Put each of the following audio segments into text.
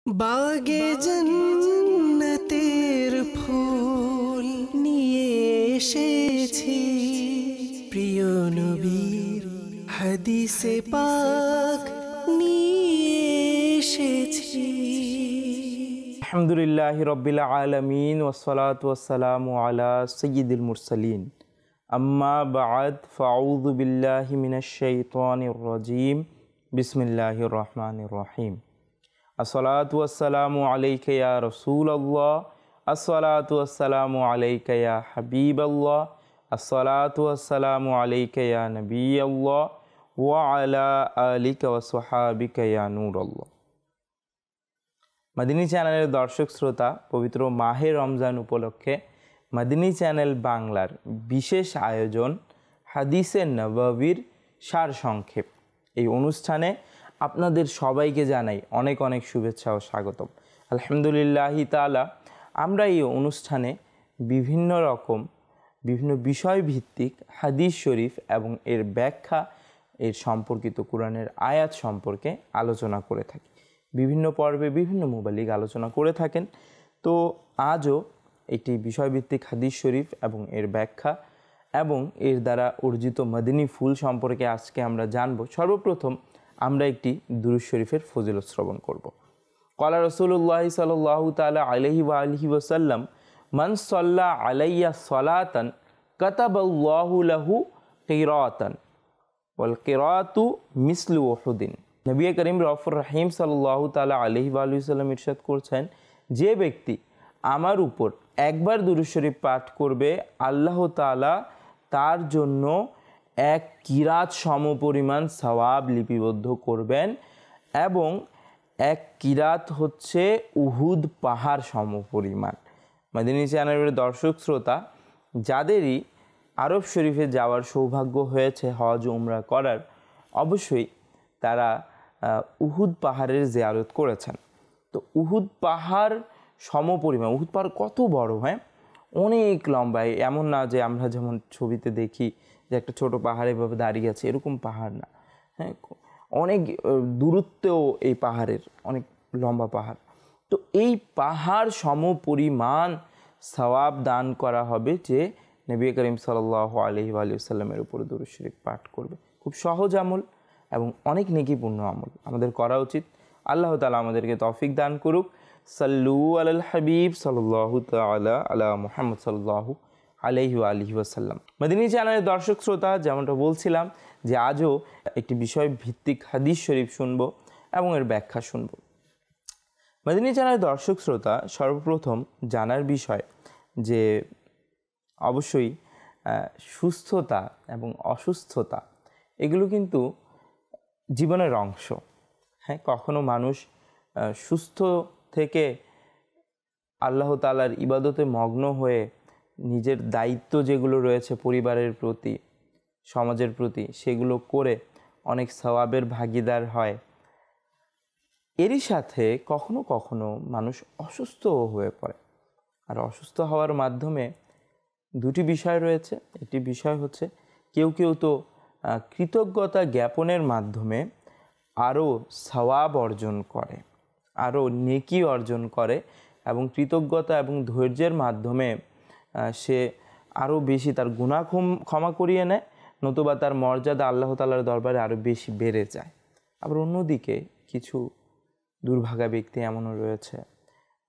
বাগে জান্নাতের ফুল নিয়ে এসেছি প্রিয় নবীর হাদিসে পাক নিয়ে এসেছি। আলহামদুলিল্লাহি রাব্বিল আলামিন ওয়াসসালাতু ওয়াসসালামু আলা সাইয়্যিদিল মুরসালিন আম্মা বা'দ ফাআউযু বিল্লাহি মিনাশ শাইতানির রাজীম বিসমিল্লাহির রহমানির রহিম। আসসালাতু ওয়াসসালামু আলাইকা ইয়া রাসূলুল্লাহ, আসসালাতু ওয়াসসালামু আলাইকা ইয়া হাবিবাল্লাহ, আসসালাতু ওয়াসসালামু আলাইকা ইয়া নবিয়াল্লাহ ওয়া আলা আলিকা ওয়া সাহাবিকা ইয়া নূরাল্লাহ। মাদিনী চ্যানেলের দর্শক শ্রোতা, পবিত্র মাহে রমজান উপলক্ষে মাদিনী চ্যানেল বাংলার বিশেষ আয়োজন হাদিসে নববীর সার সংক্ষেপ, এই অনুষ্ঠানে আপনাদের সবাইকে জানাই অনেক অনেক শুভেচ্ছা ও স্বাগতম। আলহামদুলিল্লাহি তাআলা আমরা এই অনুষ্ঠানে বিভিন্ন বিষয় ভিত্তিক হাদিস শরীফ এবং এর ব্যাখ্যা, এর সম্পর্কিত কোরআনের আয়াত সম্পর্কে আলোচনা করে থাকি। বিভিন্ন পর্বে বিভিন্ন মুবাল্লিগ আলোচনা করে থাকেন। তো আজও একটি বিষয়ভিত্তিক হাদিস শরীফ এবং এর ব্যাখ্যা এবং এর দ্বারা অর্জিত মদিনী ফুল সম্পর্কে আজকে আমরা জানব। সর্বপ্রথম আমরা একটি দুরূদ শরীফের ফজিলত শ্রবণ করব। ক্বালা রাসূলুল্লাহ সাল্লাল্লাহু তাআলা আলাইহি ওয়া আলিহি ওয়াসাল্লাম, মান সাল্লা আলাইয়া সালাতান কাতাবাল্লাহু লাহু কিরাতান ওয়াল কিরাতু মিসলু উহুদিন। নবী করিম রউফুর রহিম সাল্লাল্লাহু তাআলা আলাইহি ওয়া আলিহি ওয়াসাল্লাম ইরশাদ করছেন, যে ব্যক্তি আমার উপর একবার দুরূদ শরীফ পাঠ করবে, আল্লাহ তাআলা তার জন্য এক কিরাত সমপরিমাণ সওয়াব লিপিবদ্ধ করবেন এবং এক কিরাত হচ্ছে উহুদ পাহাড় সমপরিমাণ। মাদিনী চ্যানেলের দর্শক শ্রোতা, যাদেরই আরব শরীফে যাওয়ার সৌভাগ্য হয়েছে হজ উমরা করার, অবশ্যই তারা উহুদ পাহাড়ের জিয়ারত করেছেন। তো উহুদ পাহাড় সমপরিমাণ, উহুদ পাহাড় কত বড়, হ্যাঁ, অনেক লম্বা। এমন না যে আমরা যেমন ছবিতে দেখি যে একটা ছোট পাহাড় এভাবে দাঁড়িয়ে আছে, এরকম পাহাড় না, হ্যাঁ, অনেক দূরত্বেও এই পাহাড়ের, অনেক লম্বা পাহাড়। তো এই পাহাড় সমপরিমাণ সওয়াব দান করা হবে যে নবী করিম সাল্লাল্লাহু আলাইহি ওয়া সাল্লামের উপর দুরূদ শরীফ পাঠ করবে। খুব সহজ আমল এবং অনেক নেকিপূর্ণ আমল আমাদের করা উচিত। আল্লাহ তাআলা আমাদেরকে তৌফিক দান করুক। সাল্লু আলাল হাবিব সাল্লাল্লাহু তাআলা আলা মুহাম্মদ সাল্লাল্লাহু আলাইহি ওয়া আলিহি ওয়াসাল্লাম। মাদিনী চ্যানেলের দর্শক শ্রোতা, যেমনটা বলছিলাম যে আজও একটি বিষয় ভিত্তিক হাদিস শরীফ শুনব এবং এর ব্যাখ্যা শুনব। মাদিনী চ্যানেলের দর্শক শ্রোতা, সর্বপ্রথম জানার বিষয় যে অবশ্যই সুস্থতা এবং অসুস্থতা এগুলো কিন্তু জীবনের অংশ। হ্যাঁ, কখনো মানুষ সুস্থ থেকে আল্লাহ তাআলার ইবাদতে মগ্ন হয়ে নিজের দায়িত্ব যেগুলো রয়েছে পরিবারের প্রতি, সমাজের প্রতি, সেগুলো করে অনেক সওয়াবের ভাগীদার হয়। এরই সাথে কখনো কখনো মানুষ অসুস্থও হয়ে পড়ে। আর অসুস্থ হওয়ার মাধ্যমে দুটি বিষয় রয়েছে। একটি বিষয় হচ্ছে কেউ কেউ তো কৃতজ্ঞতা জ্ঞাপনের মাধ্যমে আরও সওয়াব অর্জন করে, আরও নেকি অর্জন করে এবং কৃতজ্ঞতা এবং ধৈর্যের মাধ্যমে সে আরও বেশি তার গুনাহ ক্ষমা করিয়ে নেয়, নতুবা তার মর্যাদা আল্লাহ তাআলার দরবারে আরও বেশি বেড়ে যায়। আবার অন্যদিকে কিছু দুর্ভাগা ব্যক্তি এমনও রয়েছে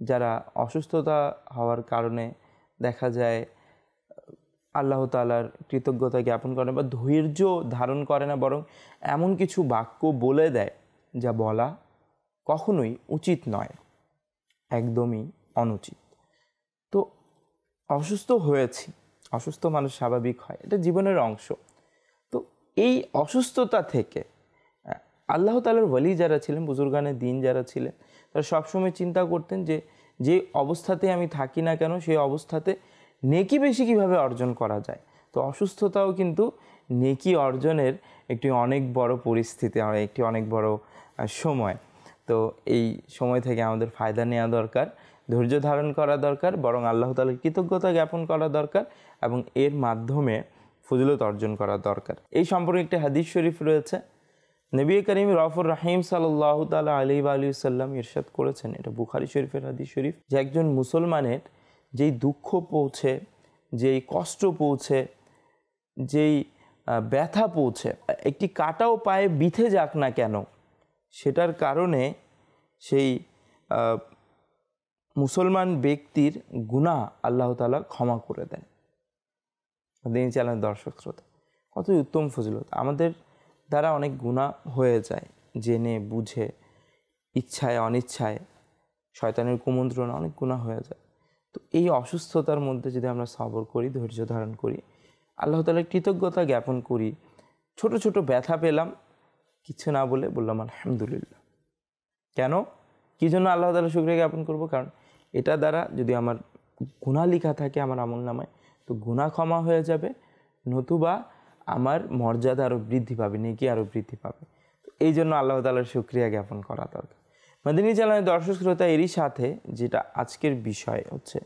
যারা অসুস্থতা হওয়ার কারণে দেখা যায় আল্লাহ তাআলার কৃতজ্ঞতা জ্ঞাপন করে না বা ধৈর্য ধারণ করে না, বরং এমন কিছু বাক্য বলে দেয় যা বলা কখনোই উচিত নয়, একদমই অনুচিত। তো অসুস্থ হয়েছি, অসুস্থ মানুষ স্বাভাবিক হয়, এটা জীবনের অংশ। তো এই অসুস্থতা থেকে আল্লাহ তাআলার ওয়ালি যারা ছিলেন, বুজুর্গানে দিন যারা ছিলেন, তারা সবসময় চিন্তা করতেন যে যে অবস্থাতে আমি থাকি না কেন, সেই অবস্থাতে নেকি বেশি কিভাবে অর্জন করা যায়। তো অসুস্থতাও কিন্তু নেকি অর্জনের একটি অনেক বড় পরিস্থিতি, একটি অনেক বড় সময়। তো এই সময় থেকে আমাদের ফায়দা নেওয়া দরকার, ধৈর্য ধারণ করা দরকার, বরং আল্লাহ তাআলার কৃতজ্ঞতা জ্ঞাপন করা দরকার এবং এর মাধ্যমে ফজিলত অর্জন করা দরকার। এই সম্পর্কে একটি হাদিস শরীফ রয়েছে। নবী করিম রফুর রাহিম সাল্লাল্লাহু তাআলা আলাইহি ওয়া আলিহি সাল্লাম ইরশাদ করেছেন, এটা বুখারী শরীফের হাদিস শরীফ, যে একজন মুসলমানের যেই দুঃখ পৌঁছে, যেই কষ্ট পৌঁছে, যেই ব্যথা পৌঁছে, একটি কাঁটাও পায়ে বিঁধে যাক না কেন, সেটার কারণে সেই মুসলমান ব্যক্তির গুনাহ আল্লাহ তাআলা ক্ষমা করে দেন। দিন চ্যানেল দর্শক শ্রোতা, কতই উত্তম ফজিলত। আমাদের দ্বারা অনেক গুনাহ হয়ে যায়, জেনে বুঝে, ইচ্ছায় অনিচ্ছায়, শয়তানের কুমন্ত্রণা, অনেক গুনাহ হয়ে যায়। তো এই অসুস্থতার মধ্যে যদি আমরা সবর করি, ধৈর্য ধারণ করি, আল্লাহ তাআলার কৃতজ্ঞতা জ্ঞাপন করি, ছোট ছোট ব্যথা পেলাম, কিছু না বলে বললাম আলহামদুলিল্লাহ। কেন, কী জন্য আল্লাহ তাআলার শুকরিয়া জ্ঞাপন করব? কারণ এটা দ্বারা যদি আমার গুনাহ লেখা থাকে আমার আমলনামায়, তো গুনাহ ক্ষমা হয়ে যাবে, নতুবা আমার মর্যাদা আরও বৃদ্ধি পাবে, নেকি আরও বৃদ্ধি পাবে। তো এই জন্য আল্লাহ তাআলার শুকরিয়া জ্ঞাপন করা দরকার। মাদিনী চ্যানেলের দর্শক শ্রোতা, এরই সাথে যেটা আজকের বিষয় হচ্ছে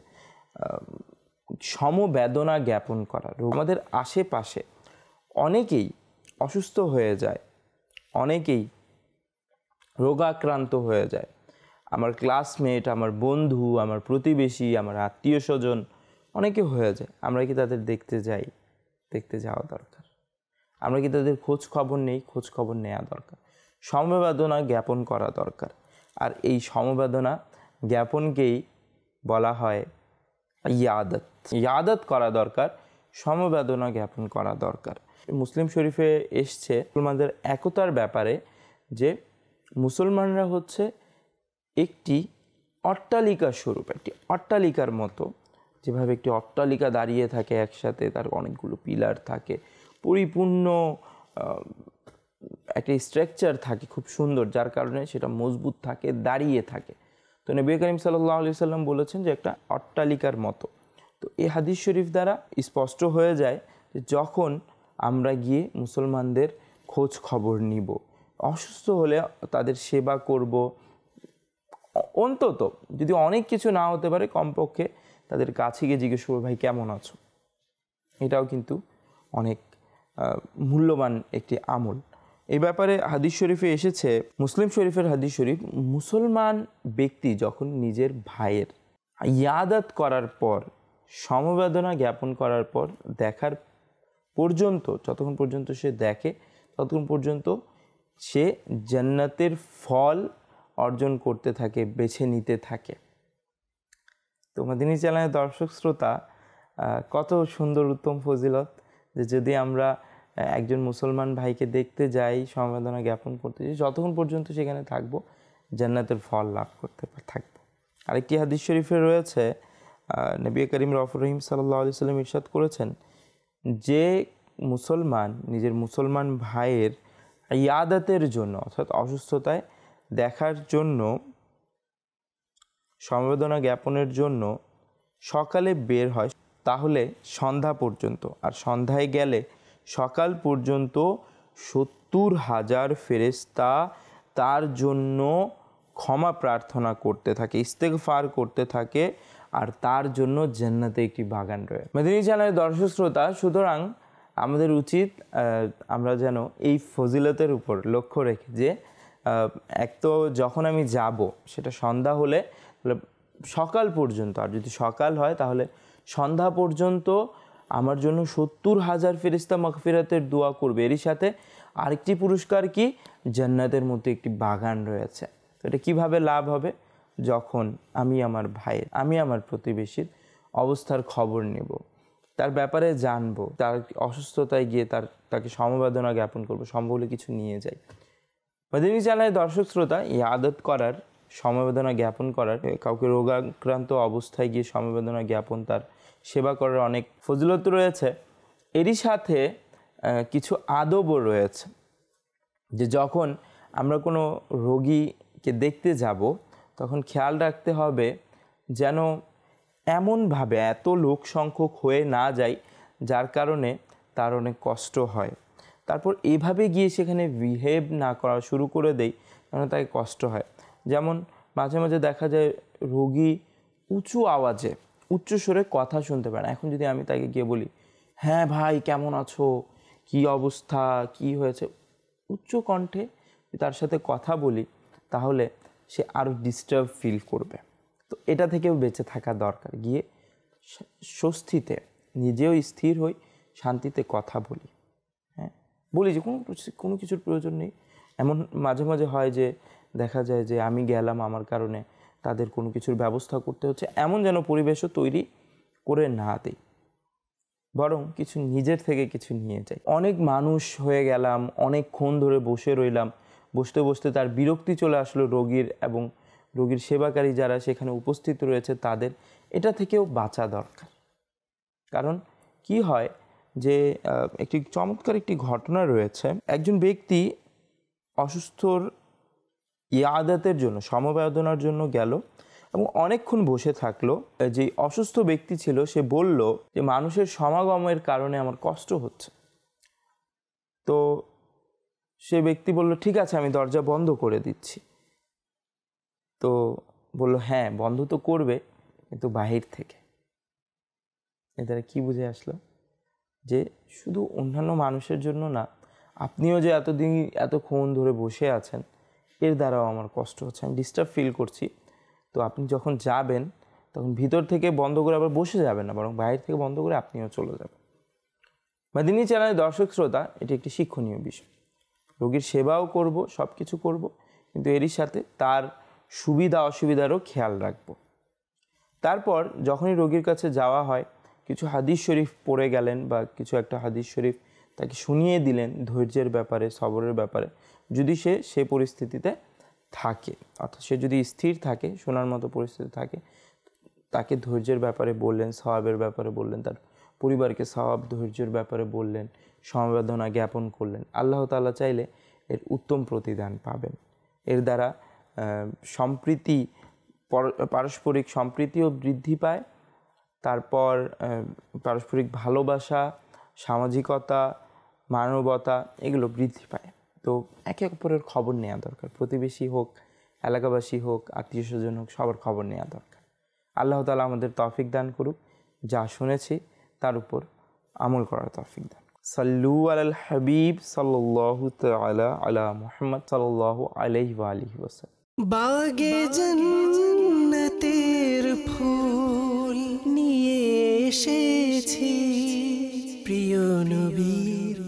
সমবেদনা জ্ঞাপন করা। আমাদের আশেপাশে অনেকেই অসুস্থ হয়ে যায়, অনেকেই রোগাক্রান্ত হয়ে যায়। আমার ক্লাসমেট, আমার বন্ধু, আমার প্রতিবেশী, আমার আত্মীয় স্বজন অনেকে হয়ে যায়। আমরা কি তাদের দেখতে যাই? দেখতে যাওয়া দরকার। আমরা কি তাদের খোঁজ খবর নেই? খোঁজ খবর নেওয়া দরকার। সমবেদনা জ্ঞাপন করা দরকার। আর এই সমবেদনা জ্ঞাপনকেই বলা হয় ইয়াদত। ইয়াদত করা দরকার, সমবেদনা জ্ঞাপন করা দরকার। মুসলিম শরীফে এসছে মুসলমানদের একতার ব্যাপারে, যে মুসলমানরা হচ্ছে একটি অট্টালিকা স্বরূপ, একটি অট্টালিকার মতো। যেভাবে একটি অট্টালিকা দাঁড়িয়ে থাকে একসাথে, তার অনেকগুলো পিলার থাকে, পরিপূর্ণ একটা স্ট্রাকচার থাকে খুব সুন্দর, যার কারণে সেটা মজবুত থাকে, দাঁড়িয়ে থাকে। তো নবী করিম সাল্লাল্লাহু আলাইহি সাল্লাম বলেছেন যে একটা অট্টালিকার মতো। তো এই হাদিস শরীফ দ্বারা স্পষ্ট হয়ে যায় যে যখন আমরা গিয়ে মুসলমানদের খোঁজ খবর নিব, অসুস্থ হলে তাদের সেবা করব, অন্তত যদি অনেক কিছু না হতে পারে কমপক্ষে তাদের কাছে গিয়ে জিজ্ঞেস করবো, ভাই কেমন আছো? এটাও কিন্তু অনেক মূল্যবান একটি আমল। এই ব্যাপারে হাদিস শরীফে এসেছে, মুসলিম শরীফের হাদিস শরীফ, মুসলমান ব্যক্তি যখন নিজের ভাইয়ের ইয়াদত করার পর, সমবেদনা জ্ঞাপন করার পর, দেখার পর্যন্ত, যতক্ষণ পর্যন্ত সে দেখে ততক্ষণ পর্যন্ত সে জান্নাতের ফল অর্জন করতে থাকে, বেছে নিতে থাকে। তো মাদিনী চ্যানেলের দর্শক শ্রোতা, কত সুন্দর উত্তম ফজিলত যে যদি আমরা একজন মুসলমান ভাইকে দেখতে যাই, সমবেদনা জ্ঞাপন করতে যাই, যতক্ষণ পর্যন্ত সেখানে থাকবো জান্নাতের ফল লাভ করতে থাকবো। আরেকটি হাদিস শরীফে রয়েছে, নবী করিম রফুর রহিম সাল্লাল্লাহু আলাইহি সাল্লাম ইরশাদ করেছেন, যে মুসলমান নিজের মুসলমান ভাইয়ের ইয়াদাতের জন্য, অর্থাৎ অসুস্থতায় দেখার জন্য, সমবেদনা জ্ঞাপনের জন্য সকালে বের হয়, তাহলে সন্ধ্যা পর্যন্ত, আর সন্ধ্যায় গেলে সকাল পর্যন্ত 70,000 ফেরেশতা তার জন্য ক্ষমা প্রার্থনা করতে থাকে, ইস্তেগফার করতে থাকে, আর তার জন্য জান্নাতে একটি বাগান রয়েছে। মাদিনী চ্যানেলের দর্শক শ্রোতা, সুতরাং আমাদের উচিত আমরা যেন এই ফজিলতের উপর লক্ষ্য রেখে, যে এক তো যখন আমি যাব সেটা সন্ধ্যা হলে সকাল পর্যন্ত, আর যদি সকাল হয় তাহলে সন্ধ্যা পর্যন্ত আমার জন্য 70,000 ফেরেশতা মাগফিরাতের দোয়া করবে। এরই সাথে আরেকটি পুরস্কার কি, জান্নাতের মধ্যে একটি বাগান রয়েছে। তো এটা কীভাবে লাভ হবে? যখন আমি আমার ভাইয়ের, আমি আমার প্রতিবেশীর অবস্থার খবর নেব, তার ব্যাপারে জানবো, তার অসুস্থতায় গিয়ে তাকে সমবেদনা জ্ঞাপন করবো, সম্ভব হলে কিছু নিয়ে যাই। মাদিনী চ্যানেলের দর্শক শ্রোতা, ইয়াদত করার, সমবেদনা জ্ঞাপন করার, কাউকে রোগাক্রান্ত অবস্থায় গিয়ে সমবেদনা জ্ঞাপন, তার সেবা করার অনেক ফজিলত রয়েছে। এরই সাথে কিছু আদবও রয়েছে, যে যখন আমরা কোনো রোগীকে দেখতে যাব তখন খেয়াল রাখতে হবে যেন এমনভাবে এত লোক সংখ্যক হয়ে না যায় যার কারণে তার অনেক কষ্ট হয়। তারপর এভাবে গিয়ে সেখানে বিহেভ না করা শুরু করে দেই যেন তাকে কষ্ট হয়। যেমন মাঝে মাঝে দেখা যায় রোগী উঁচু আওয়াজে, উচ্চ স্বরে কথা শুনতে পারে না। এখন যদি আমি তাকে গিয়ে বলি, হ্যাঁ ভাই কেমন আছো, কি অবস্থা, কি হয়েছে, উচ্চ কণ্ঠে তার সাথে কথা বলি তাহলে সে আরও ডিস্টার্ব ফিল করবে। তো এটা থেকেও বেঁচে থাকা দরকার, গিয়ে স্বস্তিতে নিজেও স্থির হই, শান্তিতে কথা বলি। হ্যাঁ, বলি যে কোনো কিছুর প্রয়োজন নেই। এমন মাঝে মাঝে হয় যে দেখা যায় যে আমি গেলাম, আমার কারণে তাদের কোনো কিছুর ব্যবস্থা করতে হচ্ছে, এমন যেন পরিবেশও তৈরি করে না দেই, বরং কিছু নিজের থেকে কিছু নিয়ে যাই। অনেক মানুষ হয়ে গেলাম, অনেকক্ষণ ধরে বসে রইলাম, বসতে বসতে তার বিরক্তি চলে আসলো রোগীর এবং রোগীর সেবাকারী যারা সেখানে উপস্থিত রয়েছে তাদের। এটা থেকেও বাঁচা দরকার। কারণ কি হয় যে একটি চমৎকার একটি ঘটনা রয়েছে। একজন ব্যক্তি অসুস্থর ইয়াদাতের জন্য, সমবেদনার জন্য গেল এবং অনেকক্ষণ বসে থাকলো। যে অসুস্থ ব্যক্তি ছিল সে বলল যে মানুষের সমাগমের কারণে আমার কষ্ট হচ্ছে। তো সে ব্যক্তি বলল ঠিক আছে, আমি দরজা বন্ধ করে দিচ্ছি। তো বলল হ্যাঁ বন্ধ তো করবে, কিন্তু বাহির থেকে। এ দ্বারা কী বুঝে আসলো যে শুধু অন্যান্য মানুষের জন্য না, আপনিও যে এতক্ষণ ধরে বসে আছেন এর দ্বারাও আমার কষ্ট হচ্ছে, আমি ডিস্টার্ব ফিল করছি। তো আপনি যখন যাবেন তখন ভিতর থেকে বন্ধ করে আবার বসে যাবেন না, বরং বাইরে থেকে বন্ধ করে আপনিও চলে যাবেন। মাদিনী চ্যানেলের দর্শক শ্রোতা, এটি একটি শিক্ষণীয় বিষয়। রোগীর সেবাও করব, সব কিছু করব, কিন্তু এরই সাথে তার সুবিধা অসুবিধারও খেয়াল রাখব। তারপর যখনই রোগীর কাছে যাওয়া হয়, কিছু হাদিস শরীফ পড়ে গেলেন বা কিছু একটা হাদিস শরীফ তাকে শুনিয়ে দিলেন ধৈর্যের ব্যাপারে, সবরের ব্যাপারে। যদি সে পরিস্থিতিতে থাকে, অর্থাৎ সে যদি স্থির থাকে, শোনার মতো পরিস্থিতি থাকে, তাকে ধৈর্যের ব্যাপারে বললেন, সওয়াবের ব্যাপারে বললেন, তার পরিবারকে সওয়াব ধৈর্যের ব্যাপারে বললেন, সমবেদনা জ্ঞাপন করলেন। আল্লাহ তাআলা চাইলে এর উত্তম প্রতিদান পাবেন। এর দ্বারা সম্প্রীতি, পারস্পরিক সম্প্রীতিও বৃদ্ধি পায়। তারপর পারস্পরিক ভালোবাসা, সামাজিকতা, মানবতা এগুলো বৃদ্ধি পায়। তো একে অপরের খবর নেওয়া দরকার। প্রতিবেশী হোক, এলাকাবাসী হোক, আত্মীয় স্বজন হোক, সবার খবর নেওয়া দরকার। আল্লাহ তাআলা আমাদের তৌফিক দান করুক, যা শুনেছি তার উপর আমল করার তৌফিক দান। সাল্লু আলাল হাবিব সাল্লাল্লাহু তাআলা আলা মুহাম্মদ সাল্লাল্লাহু আলাইহি ওয়া আলিহি ওয়াসাল্লাম। বাগে জান্নাতের ফুল নিয়ে এসেছি, প্রিয় নবীর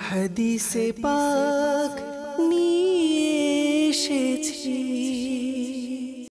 হাদিসে পাক নিয়ে এসেছি।